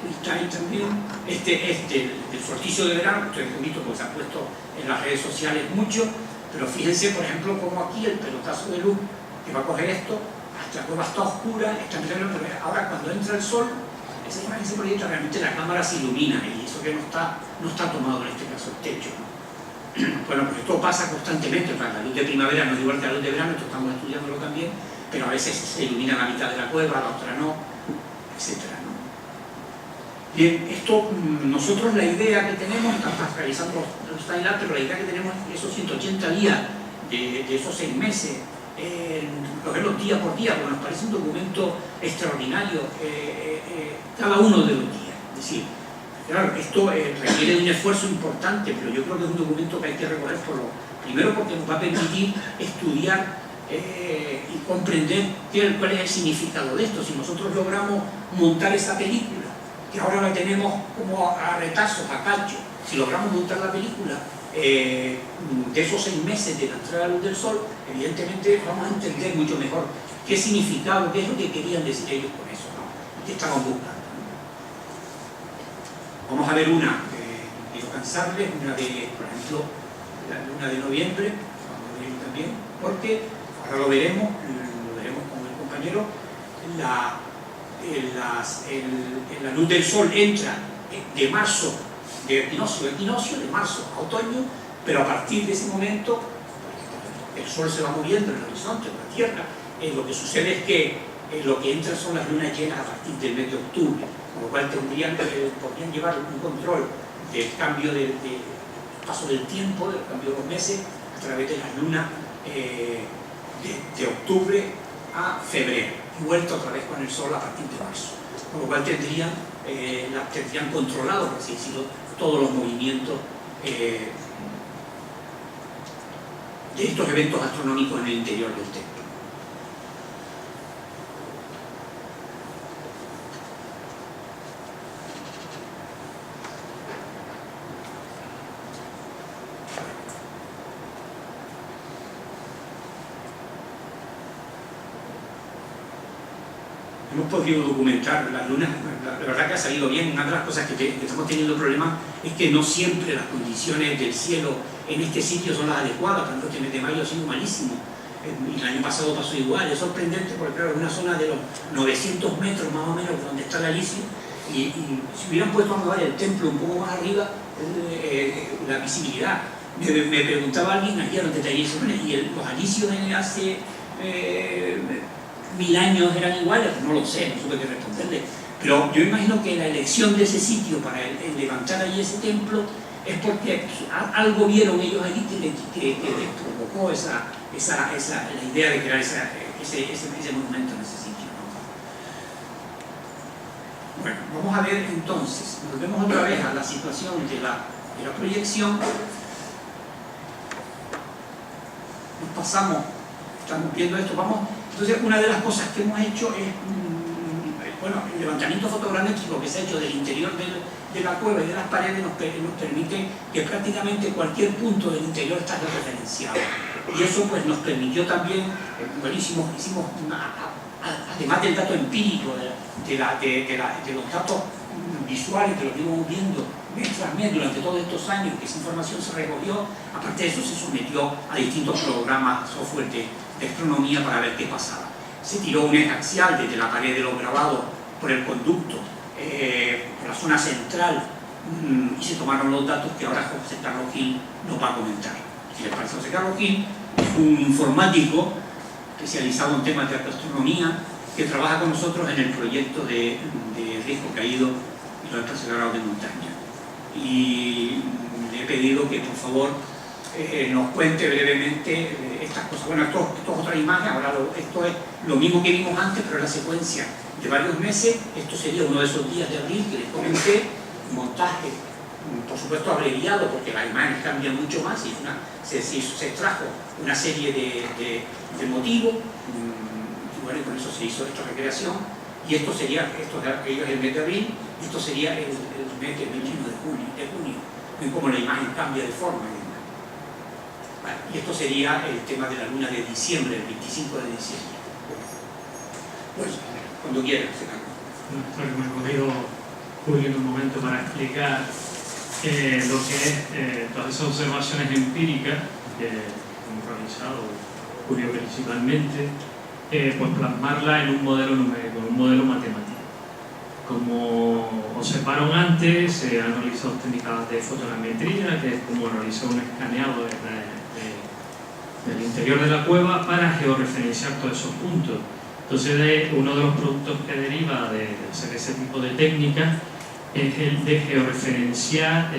QuickTime también. Este es del solsticio de verano, ustedes han visto porque se ha puesto en las redes sociales mucho, pero fíjense, por ejemplo, como aquí el pelotazo de luz que va a coger esto, hasta la cueva está oscura, está empezando, pero ahora cuando entra el sol, esa imagen se proyecta, realmente la cámara se ilumina y eso que no está tomado en este caso el techo, ¿no? Bueno, pues esto pasa constantemente, la luz de primavera no es igual que la luz de verano, esto estamos estudiándolo también, pero a veces se ilumina la mitad de la cueva, la otra no, etc. Bien, esto, nosotros la idea que tenemos, estamos realizando los time-lapse, pero la idea que tenemos es que esos 180 días de esos 6 meses, cogerlos día por día, porque nos parece un documento extraordinario, cada uno de los días. Es decir, claro, esto requiere de un esfuerzo importante, pero yo creo que es un documento que hay que recorrer primero porque nos va a permitir estudiar y comprender cuál es el significado de esto. Si nosotros logramos montar esa película, que ahora la tenemos como a retazos, a cacho, si logramos montar la película de esos 6 meses de la entrada de la luz del sol, evidentemente vamos a entender mucho mejor qué significado, qué es lo que querían decir ellos con eso, ¿no? ¿Qué estaban buscando? Vamos a ver una, quiero cansarles, una de, por ejemplo, la luna de noviembre, vamos a ver también, porque ahora lo veremos con el compañero, la luz del sol entra de marzo, de equinoccio, de marzo a otoño, pero a partir de ese momento, el sol se va moviendo en el horizonte, en la Tierra, lo que sucede es que lo que entra son las lunas llenas a partir del mes de octubre, con lo cual podrían llevar un control del cambio del paso del tiempo, del cambio de los meses, a través de las lunas de octubre a febrero, y vuelto otra vez con el sol a partir de marzo, con lo cual tendrían controlado, por así decirlo, todos los movimientos de estos eventos astronómicos en el interior del templo. hemos podido documentar las lunas. La verdad que ha salido bien. Una de las cosas que estamos teniendo problemas es que no siempre las condiciones del cielo en este sitio son las adecuadas. Por ejemplo, este mes de mayo ha sido malísimo. Y el año pasado pasó igual. Es sorprendente porque, claro, es una zona de los 900 metros más o menos donde está el Alicio. Y si hubieran puesto a el templo un poco más arriba, la visibilidad. Me preguntaba alguien ayer antes de ayer, ¿y los alicios de hace 1000 años eran iguales? No lo sé, no supe qué responderle. Pero yo imagino que la elección de ese sitio para levantar allí ese templo es porque algo vieron ellos allí que les provocó la idea de crear ese monumento en ese sitio, ¿no? Bueno, vamos a ver entonces, volvemos otra vez a la situación de la proyección. Nos pasamos, estamos viendo esto, vamos. Entonces, una de las cosas que hemos hecho es, bueno, el levantamiento fotogramétrico que se ha hecho del interior de la cueva y de las paredes nos permite que prácticamente cualquier punto del interior está referenciado. Y eso pues nos permitió también, bueno, hicimos además del dato empírico, de los datos visuales que los íbamos viendo mes tras mes durante todos estos años, que esa información se recogió, aparte de eso se sometió a distintos programas, software de astronomía para ver qué pasaba. Se tiró un eje axial desde la pared de los grabados por el conducto, por la zona central, y se tomaron los datos que ahora José Carlos Gil nos va a comentar. Si les parece, José Carlos Gil es un informático especializado en temas de astronomía que trabaja con nosotros en el proyecto de riesgo caído y los espacios sagrados de montaña. Y le he pedido que por favor nos cuente brevemente estas cosas. Bueno, esto es otra imagen, ahora esto es lo mismo que vimos antes, pero es la secuencia de varios meses. Esto sería uno de esos días de abril que les comenté, un montaje, por supuesto abreviado, porque las imágenes cambian mucho más, y se extrajo una serie de motivos, y bueno, y con eso se hizo esta recreación, y esto sería, aquello es el mes de abril, y esto sería el mes del 21 de junio. Ven cómo la imagen cambia de forma. Vale, y esto sería el tema de la luna de diciembre, el 25 de diciembre. Pues, cuando quieras, Creo que me he cogido Julio en un momento para explicar lo que es todas esas observaciones empíricas que hemos realizado, Julio principalmente, pues plasmarla en un modelo numérico, en un modelo matemático. Como observaron antes, se han realizado técnicas de fotogrametría, que es como realizar un escaneado del interior de la cueva para georreferenciar todos esos puntos. Entonces, uno de los productos que deriva de hacer ese tipo de técnicas es el de georreferenciar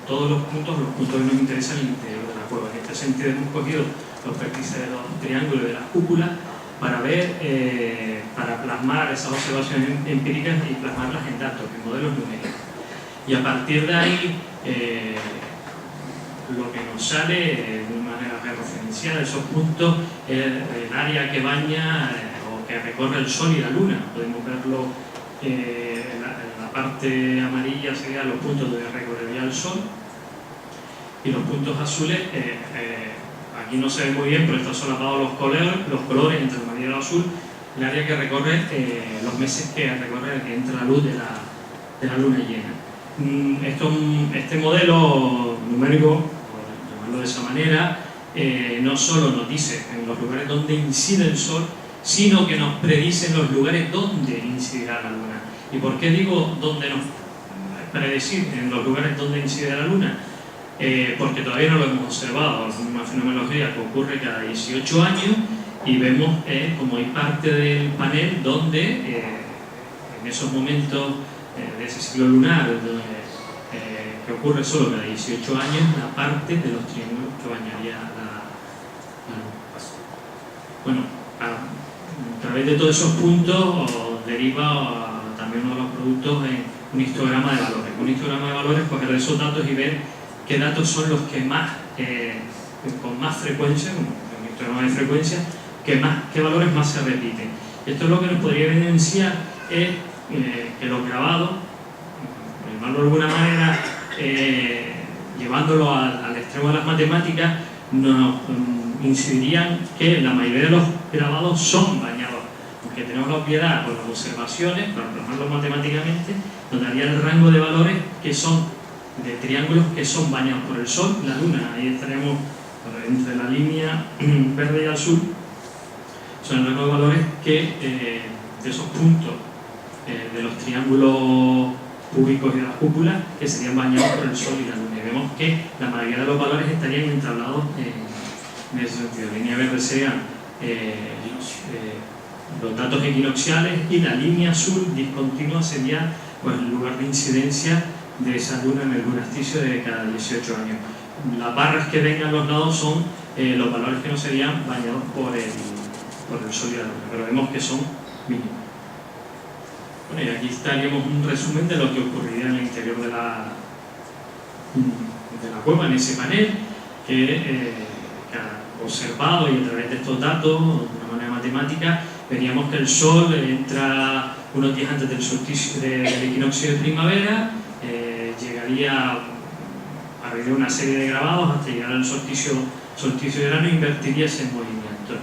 todos los puntos que nos interesan en el interior de la cueva. En este sentido, hemos cogido los vértices de los triángulos de las cúpulas para ver, para plasmar esas observaciones empíricas y plasmarlas en datos, en modelos numéricos. Y a partir de ahí, lo que nos sale de una manera georreferenciada, esos puntos, el área que baña o que recorre el Sol y la Luna. Podemos verlo en la parte amarilla, serían los puntos donde recorrería el Sol, y los puntos azules, aquí no se ve muy bien, pero están solapados los colores entre el amarillo y el azul, el área que recorre los meses que recorre, que entra la luz de la luna llena. Este modelo numérico, por llamarlo de esa manera, no solo nos dice en los lugares donde incide el Sol, sino que nos predice en los lugares donde incidirá la Luna. ¿Y por qué digo donde nos predecir en los lugares donde incide la Luna? Porque todavía no lo hemos observado. Es una fenomenología que ocurre cada 18 años y vemos como hay parte del panel donde en esos momentos de ese ciclo lunar que ocurre solo cada 18 años, la parte de los triángulos que bañaría la Luna. Bueno, a través de todos esos puntos deriva también uno de los productos en un histograma de valores. Un histograma de valores, coger esos datos y ver qué datos son los que más, con más frecuencia, un histograma de frecuencia, qué valores más se repiten. Esto es lo que nos podría evidenciar es que los grabados, por llamarlo de alguna manera, llevándolo al extremo de las matemáticas, nos incidirían que la mayoría de los grabados son bañados. que tenemos la obviedad por las observaciones, para plasmarlo matemáticamente, nos daría el rango de valores que son de triángulos que son bañados por el Sol y la Luna. Ahí estaremos entre la línea verde y azul, son el rango de valores que de esos puntos de los triángulos cúbicos y de las cúpulas que serían bañados por el Sol y la Luna. Y vemos que la mayoría de los valores estarían entablados en ese sentido. La línea verde serían los datos equinocciales y la línea azul discontinua sería pues, el lugar de incidencia de esa luna en el lunarticio de cada 18 años. Las barras que ven a los lados son los valores que no serían bañados por el Sol y la Luna, pero vemos que son mínimos. Bueno, y aquí estaríamos un resumen de lo que ocurriría en el interior de la cueva, en ese panel que ha observado, y a través de estos datos, de una manera matemática, veríamos que el Sol entra unos días antes del solsticio del equinoccio de primavera, llegaría a ver una serie de grabados hasta llegar al solsticio de verano e invertiría ese movimiento.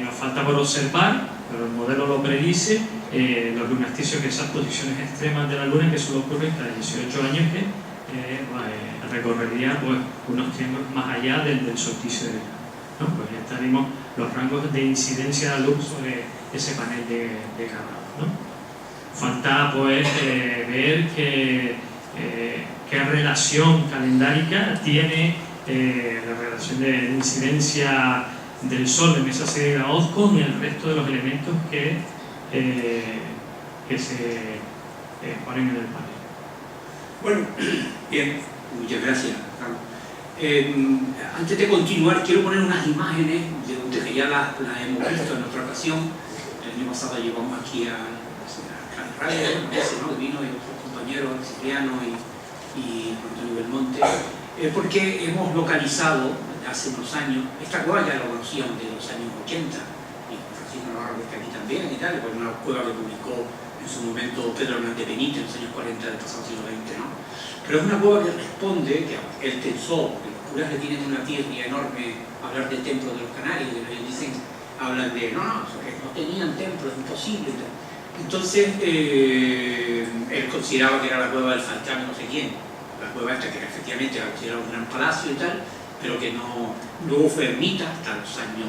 Nos falta por observar, pero el modelo lo predice, los lunarticios, que esas posiciones extremas de la Luna que solo ocurren cada 18 años, que recorrería pues, unos triángulos más allá del solsticio de verano, ¿no? Pues ya estaríamos los rangos de incidencia de la luz sobre ese panel de grabados, ¿no? Falta pues ver qué relación calendárica tiene la relación de incidencia del Sol en esa serie de grabados con el resto de los elementos que se ponen en el panel. Bueno, bien, muchas gracias, Carlos. Antes de continuar, quiero poner unas imágenes de donde que ya las hemos visto en otra ocasión. El año pasado llevamos aquí a Radio, ¿no? Vino y otros compañeros, Cipriano y Antonio Belmonte, porque hemos localizado hace unos años, esta cueva ya la conocíamos de los años 80, y Francisco Navarro que está aquí también y tal, pues una cueva que publicó en su momento Pedro Hernández Benítez en los años 40 del pasado siglo XX, ¿no? Pero es una cueva que responde, que el tensor, que los curas le tienen una tirria enorme a hablar del templo de los Canarios, que ellos dicen, hablan de, no tenían templo, es imposible, tal. Entonces, él consideraba que era la cueva del Falcán, no sé quién, la cueva esta que era, efectivamente era considerada un gran palacio y tal, pero que no, luego fue ermita hasta los años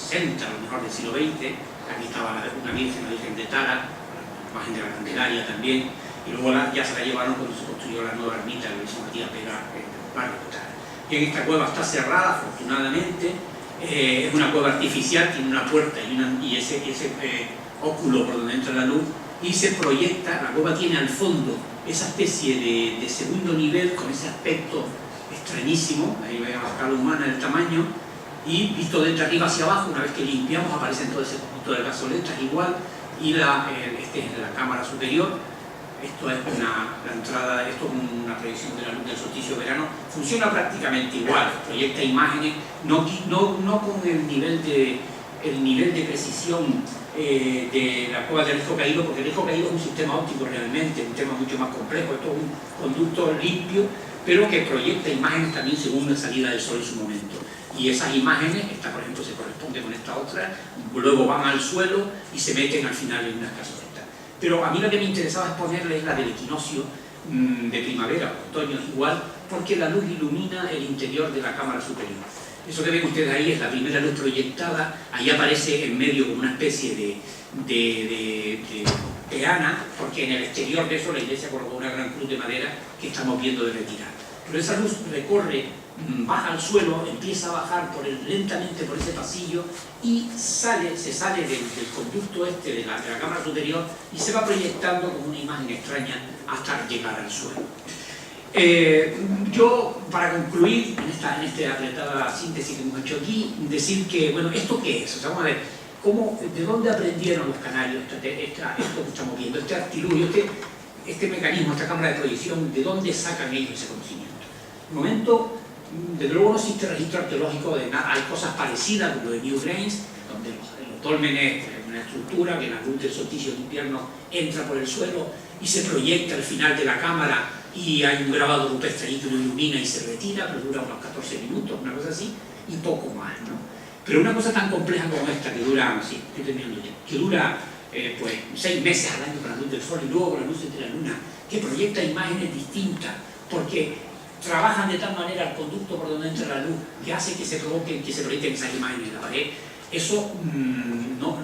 60, a lo mejor del siglo XX. Aquí estaba una virgen, la Virgen de Tara, la imagen de la Candelaria también, y luego ya se la llevaron cuando se construyó la nueva ermita, lo hizo Matías Pega en el barrio de Tara. Y esta cueva está cerrada, afortunadamente, es una cueva artificial, tiene una puerta y ese óculo por donde entra la luz, y se proyecta, la cueva tiene al fondo esa especie de segundo nivel con ese aspecto extrañísimo, ahí veis a la escala humana el tamaño, y visto de arriba hacia abajo, una vez que limpiamos aparecen todo ese conjunto de gasoletas igual, y este es la cámara superior. Esto es la entrada, esto es una proyección de la luz del solsticio de verano, funciona prácticamente igual, proyecta imágenes, no con el nivel de precisión de la cueva del Riesgo Caído, porque el Riesgo Caído es un sistema óptico realmente, un tema mucho más complejo, esto es un conducto limpio, pero que proyecta imágenes también según la salida del sol en su momento. Y esas imágenes, esta por ejemplo se corresponde con esta otra, luego van al suelo y se meten al final en unas casoletas. Pero a mí lo que me interesaba exponerles es la del equinoccio de primavera o otoño igual, porque la luz ilumina el interior de la cámara superior. Eso que ven ustedes ahí es la primera luz proyectada, ahí aparece en medio como una especie de peana, porque en el exterior de eso la iglesia colocó una gran cruz de madera que estamos viendo de retirar. Pero esa luz recorre, baja al suelo, empieza a bajar lentamente por ese pasillo y se sale del conducto de la cámara superior y se va proyectando como una imagen extraña hasta llegar al suelo. Yo, para concluir en esta apretada síntesis que hemos hecho aquí, decir que, bueno, ¿esto qué es? O sea, vamos a ver, ¿de dónde aprendieron los canarios esto que estamos viendo? Este artilugio, este mecanismo, esta cámara de proyección, ¿de dónde sacan ellos ese conocimiento? De momento, desde luego no existe registro arqueológico de nada, hay cosas parecidas como lo de Newgrange, donde los dólmenes, una estructura que la luz del solsticio de invierno entra por el suelo y se proyecta al final de la cámara y hay un grabado rupestre ahí que lo ilumina y se retira, pero dura unos 14 minutos, una cosa así, y poco más, ¿no? Pero una cosa tan compleja como esta, que dura, sí, estoy terminando ya, que dura pues 6 meses al año con la luz del sol y luego con la luz de la luna, que proyecta imágenes distintas, porque trabajan de tal manera el conducto por donde entra la luz, que hace que se proyecten esas imágenes en la pared. Eso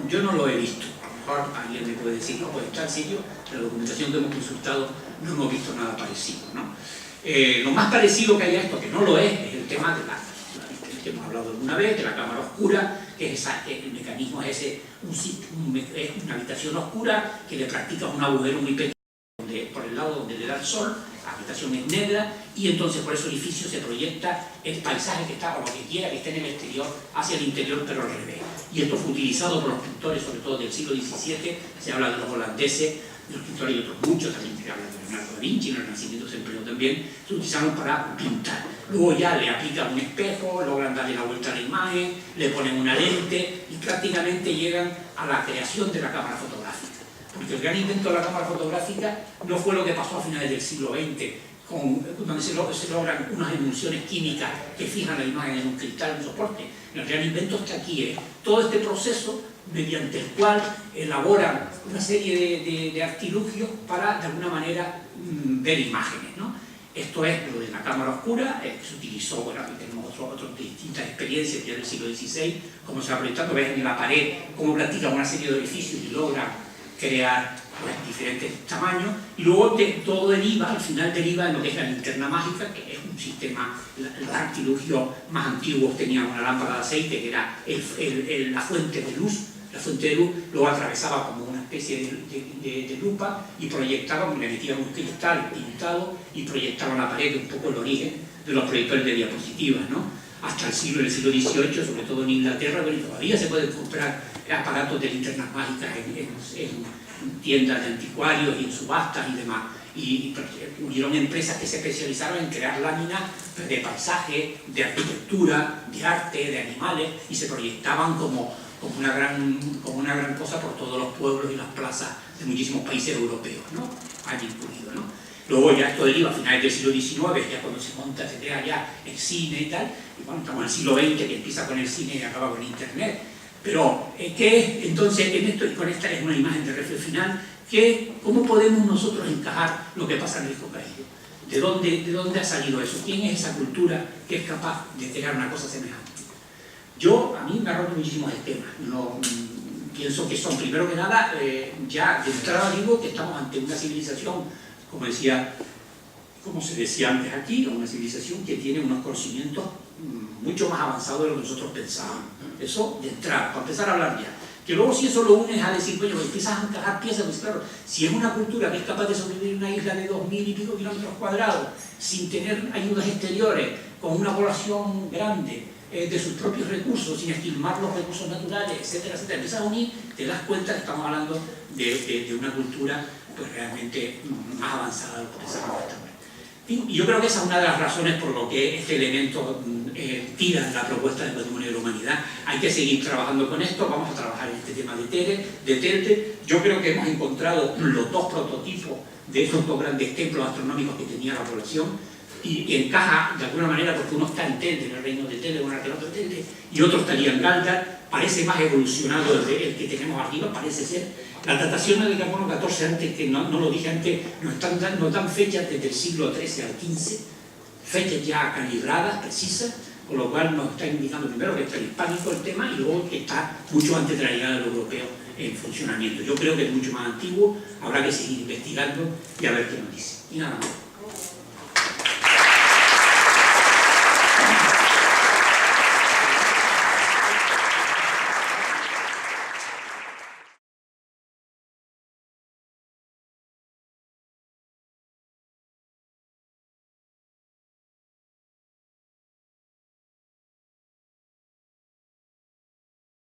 yo no lo he visto. A lo mejor alguien me puede decir, no, pues está en sitio, la documentación que hemos consultado no hemos visto nada parecido, ¿no? Lo más parecido que hay a esto, que no lo es el tema de el que hemos hablado alguna vez, de la cámara oscura, que es el mecanismo es ese, es una habitación oscura que le practicas un agujero muy pequeño por el lado donde le da el sol, la habitación es negra y entonces por ese orificio se proyecta el paisaje que está, o lo que quiera que esté en el exterior, hacia el interior, pero al revés. Y esto fue utilizado por los pintores, sobre todo del siglo XVII, se habla de los holandeses, de los pintores y otros muchos, también se habla de Leonardo da Vinci, en el Renacimiento se empleó también, se utilizaron para pintar. Luego ya le aplican un espejo, logran darle la vuelta a la imagen, le ponen una lente y prácticamente llegan a la creación de la cámara fotográfica. Porque el gran invento de la cámara fotográfica no fue lo que pasó a finales del siglo XX, donde se logran unas emulsiones químicas que fijan la imagen en un cristal, en un soporte. El gran invento está aquí, todo este proceso mediante el cual elaboran una serie de artilugios para, de alguna manera, ver imágenes, ¿no? Esto es lo de la cámara oscura, se utilizó, bueno, aquí tenemos otras distintas experiencias ya del siglo XVI, como se va proyectando, ves en la pared cómo practican una serie de orificios y logran crear pues, diferentes tamaños, y luego todo deriva, al final deriva en lo que es la linterna mágica, que es un sistema, los artilugios más antiguos tenían una lámpara de aceite, que era la fuente de luz. La fuente de luz luego atravesaba como una especie de lupa y proyectaba, le metían un cristal pintado y proyectaba en la pared un poco el origen de los proyectores de diapositivas, ¿no? Hasta el siglo XVIII, sobre todo en Inglaterra, bueno, todavía se pueden comprar aparatos de linternas mágicas en tiendas de anticuarios y en subastas y demás. Y hubieron empresas que se especializaron en crear láminas de paisaje, de arquitectura, de arte, de animales, y se proyectaban como una gran cosa por todos los pueblos y las plazas de muchísimos países europeos, ¿no? Allí incluido, ¿no? Luego ya esto deriva a finales del siglo XIX, ya cuando se monta, se crea ya el cine y tal, y bueno, estamos en el siglo XX que empieza con el cine y acaba con Internet. Pero, ¿qué es? Entonces, en esto, y con esta es una imagen de reflejo final, ¿cómo podemos nosotros encajar lo que pasa en el Cocaíno? ¿De dónde ha salido eso? ¿Quién es esa cultura que es capaz de crear una cosa semejante? A mí me ha roto muchísimos esquemas. Pienso que son, primero que nada, ya de entrada digo que estamos ante una civilización, como se decía antes aquí, una civilización que tiene unos conocimientos mucho más avanzados de lo que nosotros pensábamos. Eso de entrada, para empezar a hablar ya. Que luego si eso lo unes a decir, bueno, pues empiezas a encajar piezas, pues claro, si es una cultura que es capaz de sobrevivir en una isla de 2000 y pico kilómetros cuadrados, sin tener ayudas exteriores, con una población grande, de sus propios recursos, sin esquilmar los recursos naturales, etcétera, etcétera, empiezas a unir, te das cuenta que estamos hablando de una cultura pues realmente más avanzada de lo que pensábamos hasta ahora. Y yo creo que esa es una de las razones por lo que este elemento tira la propuesta de patrimonio de la humanidad. Hay que seguir trabajando con esto, vamos a trabajar en este tema de Telde. Yo creo que hemos encontrado los dos prototipos de esos dos grandes templos astronómicos que tenía la población, y encaja de alguna manera porque uno está en Telde, en el reino de Telde, un arqueólogo de Telde, y otro estaría en Galdar. Parece más evolucionado el que tenemos arriba, parece ser. Las dataciones del carbono 14, antes que no lo dije antes, nos dan fechas desde el siglo XIII al XV, fechas ya calibradas, precisas, con lo cual nos está indicando primero que está hispánico el tema y luego que está mucho antes de la llegada del europeo en funcionamiento. Yo creo que es mucho más antiguo, habrá que seguir investigando y a ver qué nos dice. Y nada más.